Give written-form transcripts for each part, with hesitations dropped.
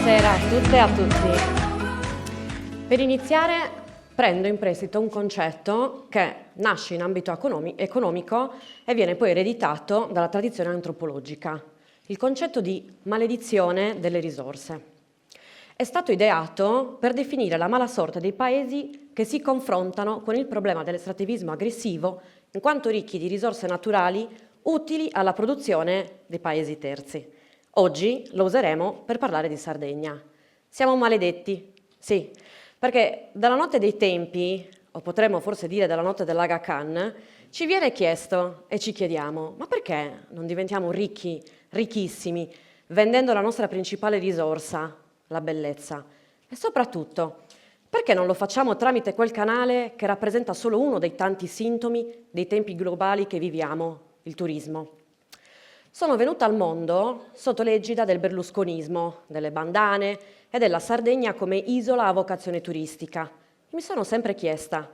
Buonasera a tutte e a tutti. Per iniziare prendo in prestito un concetto che nasce in ambito economico e viene poi ereditato dalla tradizione antropologica, il concetto di maledizione delle risorse. È stato ideato per definire la mala sorte dei paesi che si confrontano con il problema dell'estrattivismo aggressivo in quanto ricchi di risorse naturali utili alla produzione dei paesi terzi. Oggi lo useremo per parlare di Sardegna. Siamo maledetti? Sì, perché dalla notte dei tempi, o potremmo forse dire dalla notte dell'Aga Khan, ci viene chiesto e ci chiediamo: ma perché non diventiamo ricchi, ricchissimi, vendendo la nostra principale risorsa, la bellezza? E soprattutto, perché non lo facciamo tramite quel canale che rappresenta solo uno dei tanti sintomi dei tempi globali che viviamo, il turismo? Sono venuta al mondo sotto l'egida del berlusconismo, delle bandane e della Sardegna come isola a vocazione turistica. E mi sono sempre chiesta: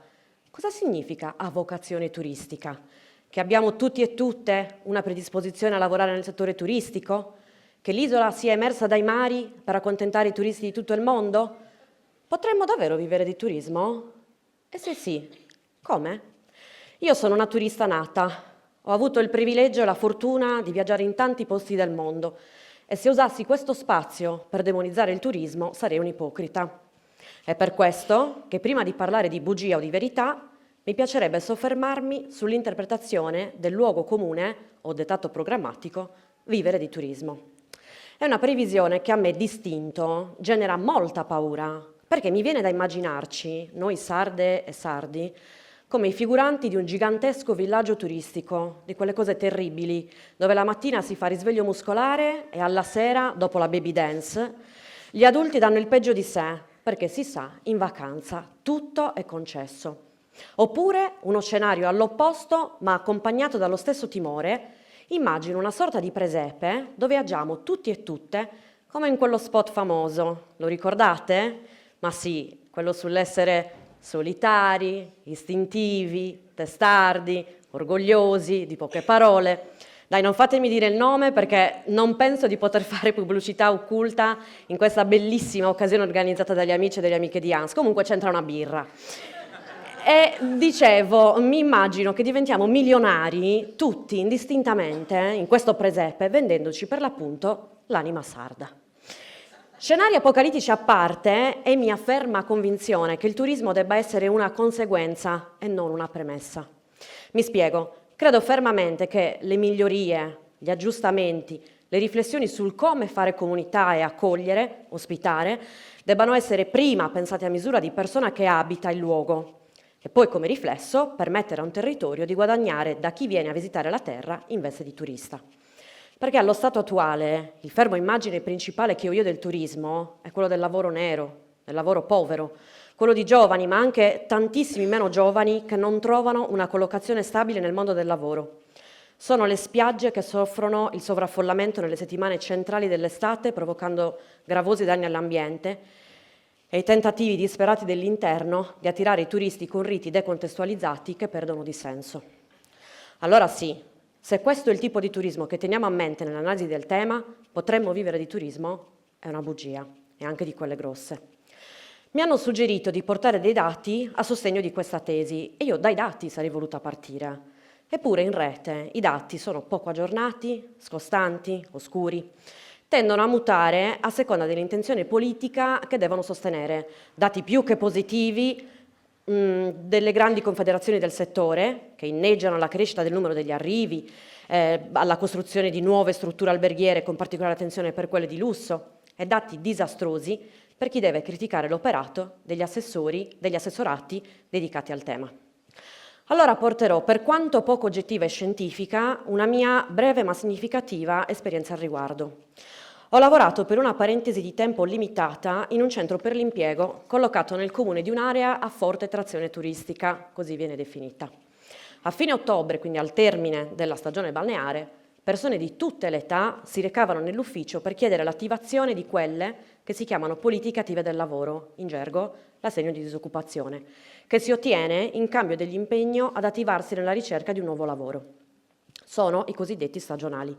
cosa significa a vocazione turistica? Che abbiamo tutti e tutte una predisposizione a lavorare nel settore turistico? Che l'isola sia emersa dai mari per accontentare i turisti di tutto il mondo? Potremmo davvero vivere di turismo? E se sì, come? Io sono una turista nata. Ho avuto il privilegio e la fortuna di viaggiare in tanti posti del mondo e se usassi questo spazio per demonizzare il turismo sarei un ipocrita. È per questo che prima di parlare di bugia o di verità mi piacerebbe soffermarmi sull'interpretazione del luogo comune o dettato programmatico vivere di turismo. È una previsione che a me distinto genera molta paura perché mi viene da immaginarci, noi sarde e sardi, come i figuranti di un gigantesco villaggio turistico, di quelle cose terribili, dove la mattina si fa risveglio muscolare e alla sera, dopo la baby dance, gli adulti danno il peggio di sé, perché si sa, in vacanza tutto è concesso. Oppure uno scenario all'opposto, ma accompagnato dallo stesso timore, immagino una sorta di presepe dove agiamo tutti e tutte come in quello spot famoso. Lo ricordate? Ma sì, quello sull'essere solitari, istintivi, testardi, orgogliosi, di poche parole. Dai, non fatemi dire il nome perché non penso di poter fare pubblicità occulta in questa bellissima occasione organizzata dagli amici e dalle amiche di Hans. Comunque c'entra una birra. E dicevo, mi immagino che diventiamo milionari tutti indistintamente in questo presepe vendendoci per l'appunto l'anima sarda. Scenari apocalittici a parte, è mia ferma convinzione che il turismo debba essere una conseguenza e non una premessa. Mi spiego, credo fermamente che le migliorie, gli aggiustamenti, le riflessioni sul come fare comunità e accogliere, ospitare, debbano essere prima pensate a misura di persona che abita il luogo e poi come riflesso permettere a un territorio di guadagnare da chi viene a visitare la terra in veste di turista. Perché allo stato attuale il fermo immagine principale che ho io del turismo è quello del lavoro nero, del lavoro povero, quello di giovani, ma anche tantissimi meno giovani che non trovano una collocazione stabile nel mondo del lavoro. Sono le spiagge che soffrono il sovraffollamento nelle settimane centrali dell'estate, provocando gravosi danni all'ambiente, e i tentativi disperati dell'interno di attirare i turisti con riti decontestualizzati che perdono di senso. Allora sì, se questo è il tipo di turismo che teniamo a mente nell'analisi del tema, potremmo vivere di turismo? È una bugia, e anche di quelle grosse. Mi hanno suggerito di portare dei dati a sostegno di questa tesi e io dai dati sarei voluta partire. Eppure in rete i dati sono poco aggiornati, scostanti, oscuri. Tendono a mutare a seconda dell'intenzione politica che devono sostenere. Dati più che positivi delle grandi confederazioni del settore che inneggiano alla crescita del numero degli arrivi, alla costruzione di nuove strutture alberghiere con particolare attenzione per quelle di lusso e dati disastrosi per chi deve criticare l'operato degli assessorati dedicati al tema. Allora porterò, per quanto poco oggettiva e scientifica, una mia breve ma significativa esperienza al riguardo. Ho lavorato per una parentesi di tempo limitata in un centro per l'impiego collocato nel comune di un'area a forte trazione turistica, così viene definita. A fine ottobre, quindi al termine della stagione balneare, persone di tutte le età si recavano nell'ufficio per chiedere l'attivazione di quelle che si chiamano politiche attive del lavoro, in gergo l'assegno di disoccupazione, che si ottiene in cambio dell'impegno ad attivarsi nella ricerca di un nuovo lavoro. Sono i cosiddetti stagionali.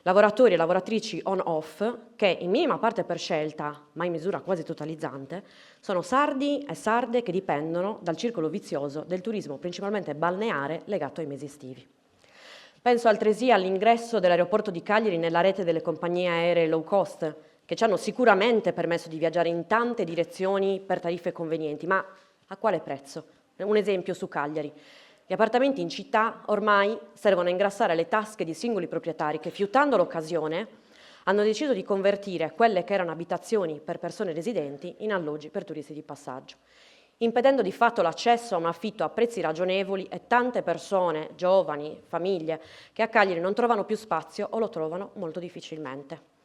lavoratori e lavoratrici on-off che, in minima parte per scelta, ma in misura quasi totalizzante, sono sardi e sarde che dipendono dal circolo vizioso del turismo principalmente balneare legato ai mesi estivi. Penso altresì all'ingresso dell'aeroporto di Cagliari nella rete delle compagnie aeree low cost, che ci hanno sicuramente permesso di viaggiare in tante direzioni per tariffe convenienti, ma a quale prezzo? Un esempio su Cagliari. Gli appartamenti in città ormai servono a ingrassare le tasche di singoli proprietari che, fiutando l'occasione, hanno deciso di convertire quelle che erano abitazioni per persone residenti in alloggi per turisti di passaggio, impedendo di fatto l'accesso a un affitto a prezzi ragionevoli e tante persone, giovani, famiglie, che a Cagliari non trovano più spazio o lo trovano molto difficilmente.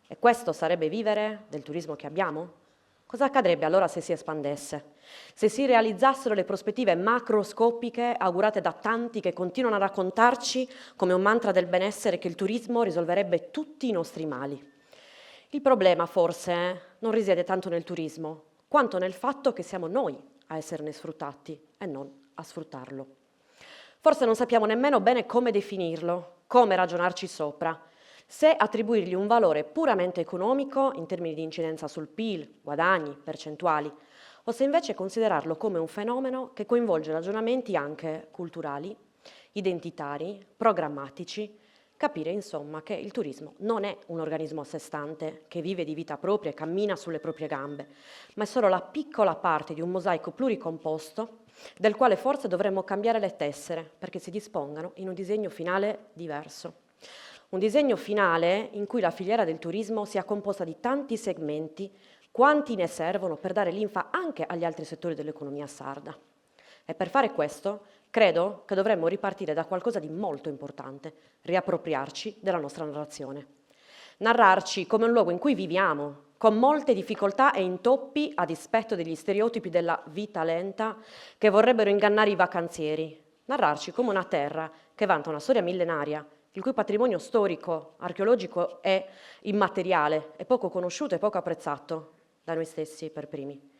E questo sarebbe vivere del turismo che abbiamo? Cosa accadrebbe allora se si espandesse? Se si realizzassero le prospettive macroscopiche augurate da tanti che continuano a raccontarci come un mantra del benessere che il turismo risolverebbe tutti i nostri mali? Il problema forse non risiede tanto nel turismo, quanto nel fatto che siamo noi a esserne sfruttati e non a sfruttarlo. Forse non sappiamo nemmeno bene come definirlo, come ragionarci sopra, se attribuirgli un valore puramente economico in termini di incidenza sul PIL, guadagni, percentuali, o se invece considerarlo come un fenomeno che coinvolge ragionamenti anche culturali, identitari, programmatici, capire insomma che il turismo non è un organismo a sé stante che vive di vita propria e cammina sulle proprie gambe, ma è solo la piccola parte di un mosaico pluricomposto del quale forse dovremmo cambiare le tessere perché si dispongano in un disegno finale diverso. Un disegno finale in cui la filiera del turismo sia composta di tanti segmenti, quanti ne servono per dare linfa anche agli altri settori dell'economia sarda. E per fare questo, credo che dovremmo ripartire da qualcosa di molto importante, riappropriarci della nostra narrazione. Narrarci come un luogo in cui viviamo, con molte difficoltà e intoppi a dispetto degli stereotipi della vita lenta che vorrebbero ingannare i vacanzieri. Narrarci come una terra che vanta una storia millenaria, il cui patrimonio storico, archeologico e immateriale è poco conosciuto e poco apprezzato da noi stessi per primi.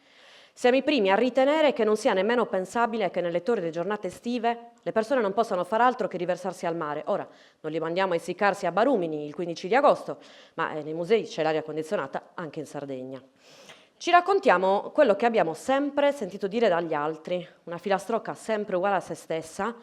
Siamo i primi a ritenere che non sia nemmeno pensabile che nelle torri delle giornate estive le persone non possano far altro che riversarsi al mare. Ora, non li mandiamo a essiccarsi a Barumini il 15 di agosto, ma nei musei c'è l'aria condizionata anche in Sardegna. Ci raccontiamo quello che abbiamo sempre sentito dire dagli altri, una filastrocca sempre uguale a se stessa,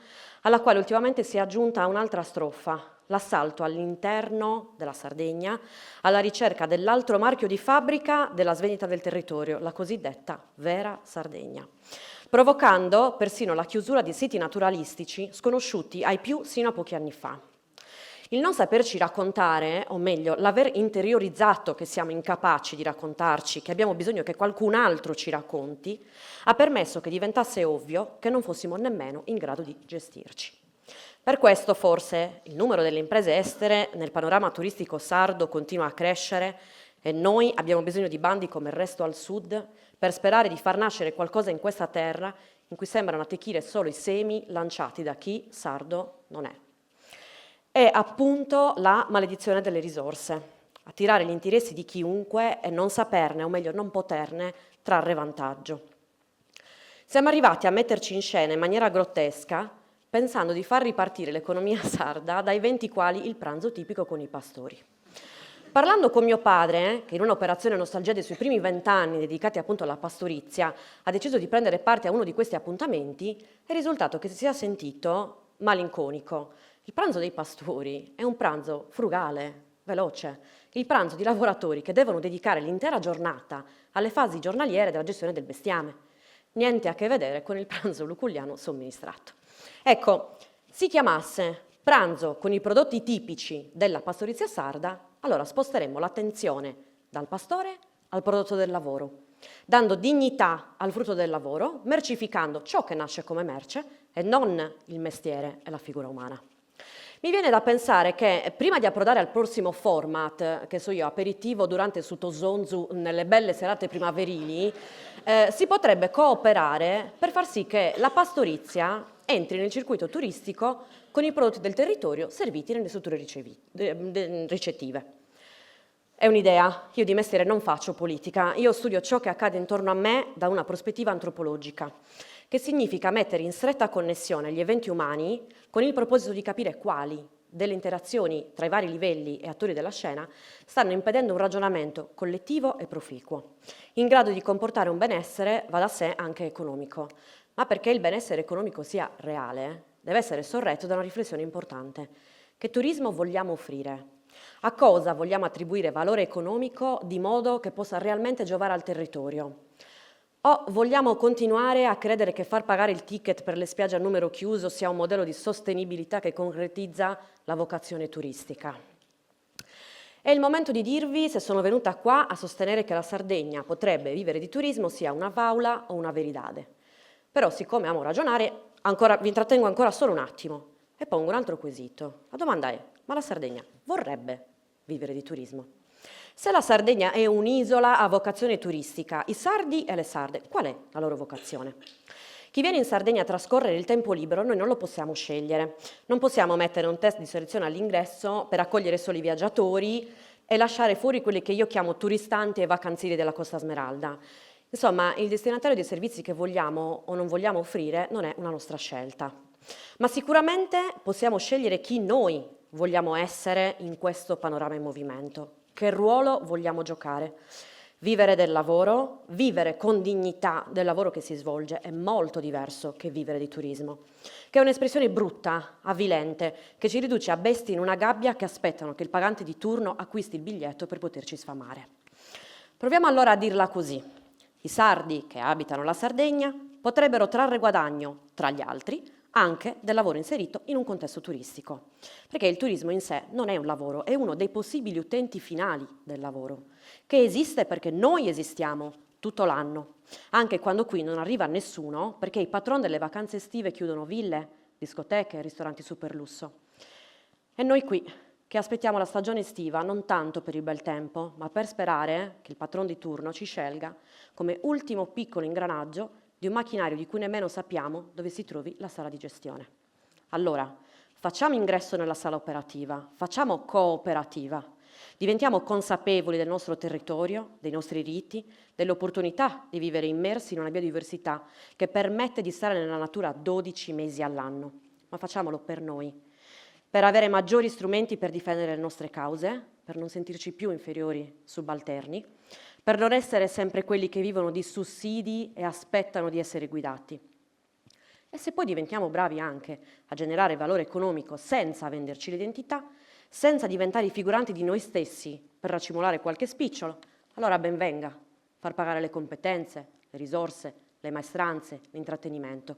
alla quale ultimamente si è aggiunta un'altra strofa, l'assalto all'interno della Sardegna alla ricerca dell'altro marchio di fabbrica della svendita del territorio, la cosiddetta vera Sardegna, provocando persino la chiusura di siti naturalistici sconosciuti ai più sino a pochi anni fa. Il non saperci raccontare, o meglio, l'aver interiorizzato che siamo incapaci di raccontarci, che abbiamo bisogno che qualcun altro ci racconti, ha permesso che diventasse ovvio che non fossimo nemmeno in grado di gestirci. Per questo forse il numero delle imprese estere nel panorama turistico sardo continua a crescere e noi abbiamo bisogno di bandi come il resto al sud per sperare di far nascere qualcosa in questa terra in cui sembrano attecchire solo i semi lanciati da chi sardo non è. È appunto la maledizione delle risorse, attirare gli interessi di chiunque e non saperne, o meglio non poterne, trarre vantaggio. Siamo arrivati a metterci in scena in maniera grottesca pensando di far ripartire l'economia sarda da eventi quali il pranzo tipico con i pastori. Parlando con mio padre, che in un'operazione nostalgia dei suoi primi 20 anni dedicati appunto alla pastorizia, ha deciso di prendere parte a uno di questi appuntamenti, è risultato che si sia sentito malinconico. Il pranzo dei pastori è un pranzo frugale, veloce, il pranzo di lavoratori che devono dedicare l'intera giornata alle fasi giornaliere della gestione del bestiame. Niente a che vedere con il pranzo luculliano somministrato. Ecco, si chiamasse pranzo con i prodotti tipici della pastorizia sarda, allora sposteremmo l'attenzione dal pastore al prodotto del lavoro, dando dignità al frutto del lavoro, mercificando ciò che nasce come merce e non il mestiere e la figura umana. Mi viene da pensare che prima di approdare al prossimo format, che so io, aperitivo durante il Sutosonzu nelle belle serate primaverili, si potrebbe cooperare per far sì che la pastorizia entri nel circuito turistico con i prodotti del territorio serviti nelle strutture ricettive. È un'idea, io di mestiere non faccio politica, io studio ciò che accade intorno a me da una prospettiva antropologica, che significa mettere in stretta connessione gli eventi umani con il proposito di capire quali delle interazioni tra i vari livelli e attori della scena stanno impedendo un ragionamento collettivo e proficuo, in grado di comportare un benessere, va da sé, anche economico. Ma perché il benessere economico sia reale, deve essere sorretto da una riflessione importante. Che turismo vogliamo offrire? A cosa vogliamo attribuire valore economico di modo che possa realmente giovare al territorio? O vogliamo continuare a credere che far pagare il ticket per le spiagge a numero chiuso sia un modello di sostenibilità che concretizza la vocazione turistica? È il momento di dirvi se sono venuta qua a sostenere che la Sardegna potrebbe vivere di turismo sia una faula o una veridade. Però, siccome amo ragionare, vi intrattengo ancora solo un attimo e pongo un altro quesito. La domanda è: ma la Sardegna vorrebbe vivere di turismo? Se la Sardegna è un'isola a vocazione turistica, i sardi e le sarde, qual è la loro vocazione? Chi viene in Sardegna a trascorrere il tempo libero noi non lo possiamo scegliere. Non possiamo mettere un test di selezione all'ingresso per accogliere solo i viaggiatori e lasciare fuori quelli che io chiamo turistanti e vacanzieri della Costa Smeralda. Insomma, il destinatario dei servizi che vogliamo o non vogliamo offrire non è una nostra scelta. Ma sicuramente possiamo scegliere chi noi vogliamo essere in questo panorama in movimento. Che ruolo vogliamo giocare? Vivere del lavoro, vivere con dignità del lavoro che si svolge è molto diverso che vivere di turismo, che è un'espressione brutta, avvilente, che ci riduce a bestie in una gabbia che aspettano che il pagante di turno acquisti il biglietto per poterci sfamare. Proviamo allora a dirla così. I sardi che abitano la Sardegna potrebbero trarre guadagno, tra gli altri, anche del lavoro inserito in un contesto turistico, perché il turismo in sé non è un lavoro, è uno dei possibili utenti finali del lavoro, che esiste perché noi esistiamo tutto l'anno, anche quando qui non arriva nessuno, perché i patron delle vacanze estive chiudono ville, discoteche, ristoranti super lusso. E noi qui, che aspettiamo la stagione estiva non tanto per il bel tempo, ma per sperare che il patron di turno ci scelga come ultimo piccolo ingranaggio di un macchinario di cui nemmeno sappiamo dove si trovi la sala di gestione. Allora, facciamo ingresso nella sala operativa, facciamo cooperativa, diventiamo consapevoli del nostro territorio, dei nostri riti, dell'opportunità di vivere immersi in una biodiversità che permette di stare nella natura 12 mesi all'anno, ma facciamolo per noi, per avere maggiori strumenti per difendere le nostre cause, per non sentirci più inferiori, subalterni, per non essere sempre quelli che vivono di sussidi e aspettano di essere guidati. E se poi diventiamo bravi anche a generare valore economico senza venderci l'identità, senza diventare i figuranti di noi stessi per racimolare qualche spicciolo, allora ben venga far pagare le competenze, le risorse, le maestranze, l'intrattenimento.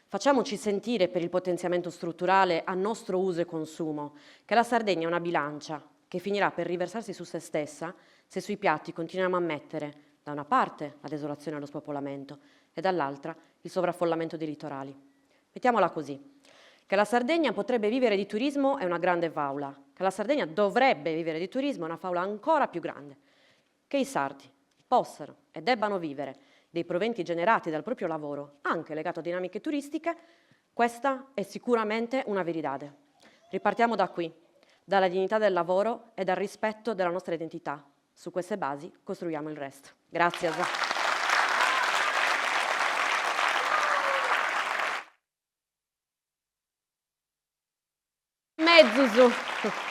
Facciamoci sentire per il potenziamento strutturale a nostro uso e consumo, che la Sardegna è una bilancia che finirà per riversarsi su se stessa se sui piatti continuiamo a mettere da una parte la desolazione e lo spopolamento e dall'altra il sovraffollamento dei litorali. Mettiamola così, che la Sardegna potrebbe vivere di turismo è una grande faula, che la Sardegna dovrebbe vivere di turismo è una faula ancora più grande, che i sardi possano e debbano vivere dei proventi generati dal proprio lavoro, anche legato a dinamiche turistiche, questa è sicuramente una veridade. Ripartiamo da qui, dalla dignità del lavoro e dal rispetto della nostra identità. Su queste basi costruiamo il resto. Grazie. Mezzuzu.